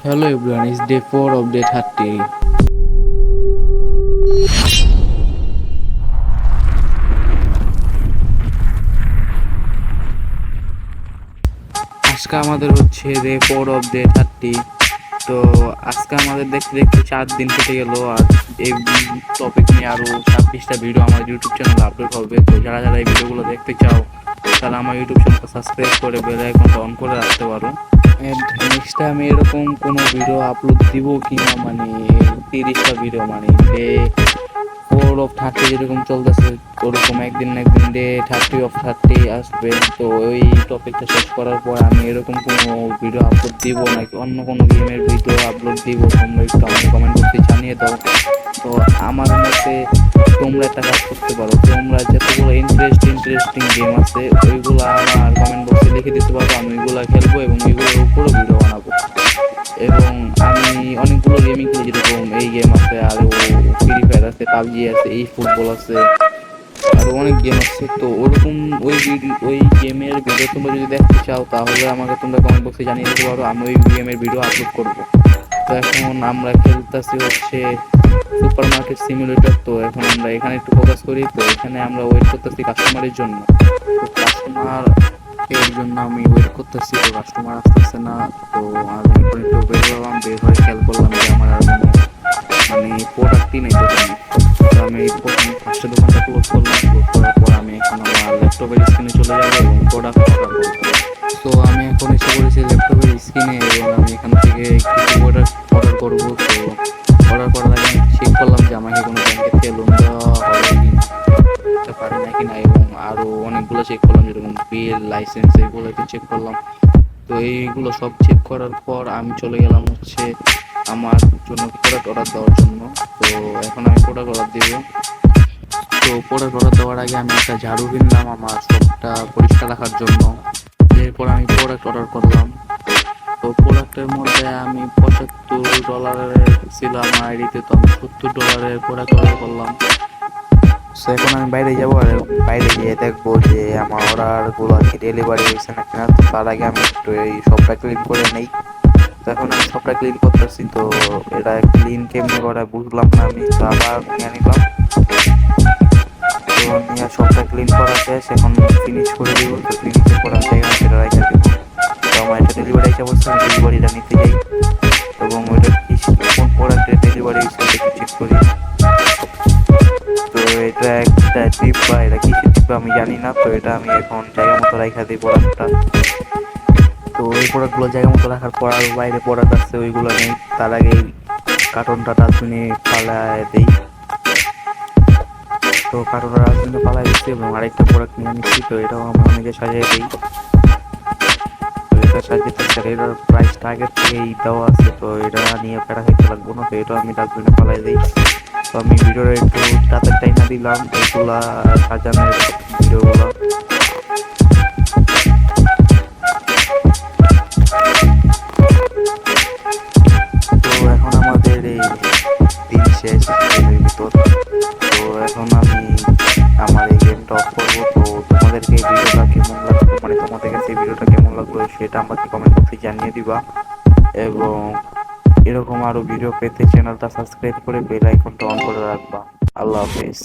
Hello everyone, it's day 4 of day 30. আজকে আমাদের হচ্ছে ডে 4 অফ ডে 30। তো আজকে আমাদের দেখতে দেখতে 4 দিন কেটে গেল। আর এই টপিক নিয়ে আরও 26টা ভিডিও আমার ইউটিউব চ্যানেলে আপলোড হবে। তো যারা যারা এই ভিডিওগুলো দেখতে চাও তারা আমার ইউটিউব চ্যানেলটা সাবস্ক্রাইব করে বেল আইকনটা অন করে রাখতে পারো। অ্যান্ড নেক্সট টাইম এরকম কোনো ভিডিও আপলোড দিব কিনা, মানে 30টা ভিডিও, মানে ডে 4 অফ 30 যেরকম চলতেছে ওরকম একদিন না একদিন ডে 30 অফ 30 আসবে। তো ওই টপিকটা শেষ করার পর আমি এরকম কোনো ভিডিও আপলোড দিব নাকি অন্য কোনো গেমের ভিডিও আপলোড দিব, তোমরা একটু আমাকে কমেন্ট করতে জানিয়ে দাও। তো আমার মতে তোমরা একটা কাজ করতে পারো, তোমরা যতগুলো ইন্টারেস্টিং গেম আছে ওইগুলো আমার কমেন্ট বক্সে লিখে দিতে পারো, আমি ওইগুলো খেলবো এবং ওইগুলোর উপরও ভিডিও বানাবো। এবং আমি অনেকগুলো গেমই খেলি, যেরকম এই গেম আছে, আরও ফ্রি ফায়ার আছে, পাবজি আছে, এই ফুটবল আছে, আরও অনেক গেম আছে। তো ওরকম ওই গেমের ভিডিও তোমরা যদি দেখতে চাও তাহলে আমাকে তোমরা কমেন্ট বক্সে জানিয়ে দিতে পারো, আমি ওই গেমের ভিডিও আপলোড করবো। তো এখন আমরা খেলতেছি হচ্ছে সুপার মার্কেট সিমুলেটর। তো এখন আমরা এখানে একটু ফোকাস করি। তো এখানে আমরা ওয়েট করতেছি কাস্টমারের জন্য। তো কাস্টমার এর জন্য আমি ওয়েট করতেছি, তো কাস্টমার আসতেছে না। তো আমি এখন একটু বের হলাম, বের হয়ে খেয়াল করলাম যে আমার আর কোনো মানে প্রোডাক্টই নেই দোকানে। তো আমি প্রথম ফার্স্টে দোকানটা ক্লোজ করলাম, ক্লোজ করার পর আমি এখন আমার ল্যাপটপের স্ক্রিনে চলে যাবো এবং প্রোডাক্ট অর্ডার করবো। তো আমি এখন এসে পড়েছি ল্যাপটপের স্ক্রিনে এবং আমি এখান থেকে কিছু প্রোডাক্ট অর্ডার করবো। তো অর্ডার করার আগে আমি চেক করলাম যে আমাকে কোনো ব্যাংকের থেকে লোন দেওয়া হবে কি পারি নাকি না, এবং আরও অনেকগুলো চেক করলাম, যেরকম বিল, লাইসেন্স, এগুলো একটু চেক করলাম। তো এইগুলো সব চেক করার পর আমি চলে গেলাম হচ্ছে আমার জন্য প্রোডাক্ট অর্ডার দেওয়ার জন্য। তো এখন আমি প্রোডাক্ট অর্ডার দেব। তো প্রোডাক্ট অর্ডার দেওয়ার আগে আমি একটা ঝাড়ু কিনলাম আমার শপটা পরিষ্কার রাখার জন্য। এরপর আমি প্রোডাক্ট অর্ডার করলাম। তো প্রোডাক্টের মধ্যে আমি $75 ছিল আমার আইডিতে, তো আমি $70 প্রোডাক্ট অর্ডার করলাম। সো এখন আমি বাইরে যাবো আর বাইরে গিয়ে দেখবো যে আমার অর্ডারগুলো কি ডেলিভারি হয়েছে না কিনা। তো তার আগে আমি একটু এই শপটা ক্লিন করে নেই। তো এখন আমি শপটা ক্লিন করতেছি। তো এটা ক্লিন কেমনি করে বুঝলাম না আমি, তো আবার নিয়ে নিলাম। তো নিয়ে শপটা ক্লিন করা শেষ, এখন ফিনিশ করে দিব। তো ফিনিশের পর আমি জায়গা সেটা রেখে দেবো। তো আমার একটা ডেলিভারি এসে বলছে, আমি ডেলিভারিটা নিতে যাই এবং ওইটা কোন প্রোডাক্টের ডেলিভারি হয়েছে একটু চেক করি। তো এটা একটা টিপ বা এটা কিসের টিপ আমি জানি না। তো এটা আমি এখন জায়গা মতো রাখা দিই প্রোডাক্টটা। তো ওই প্রোডাক্টগুলো জায়গা মতো রাখার পর আর বাইরে প্রোডাক্ট আছে ওইগুলো নেই, তার আগে কার্টনটা ডাস্টবিনে পালায় দিই। তো কার্টনটা ডাস্টবিনে পালায় দিচ্ছি এবং আরেকটা প্রোডাক্ট নিয়ে নিচ্ছি। তো এটাও আমি অনেকে সাজিয়ে দিই। তো এটা সাজিয়ে থাকছে, এটার প্রাইসটা আগের থেকেই দেওয়া আছে। তো এটা নিয়ে প্যারা খাইতে লাগবো না। তো এটাও আমি ডাস্টবিনে পালাই দিই। তো আমি ভিডিওটা একটু রাতের টাইমে দিলাম এইগুলা সাজানোর ভিডিওগুলো। তো এখন আমাদের এই দিন শেষ গেমের ভিতর। তো এখন আমি আমার এই গেমটা অফ করবো। তো তোমাদেরকে এই ভিডিওটা কেমন লাগলো, মানে তোমাদের কাছে এই ভিডিওটা কেমন লাগলো সেটা আমাকে কমেন্ট বক্সে জানিয়ে দিবা। এবং এরকম আরো ভিডিও পেতে চ্যানেলটা সাবস্ক্রাইব করে বেল আইকনটা অন করে রাখবা। আল্লাহ হাফেজ।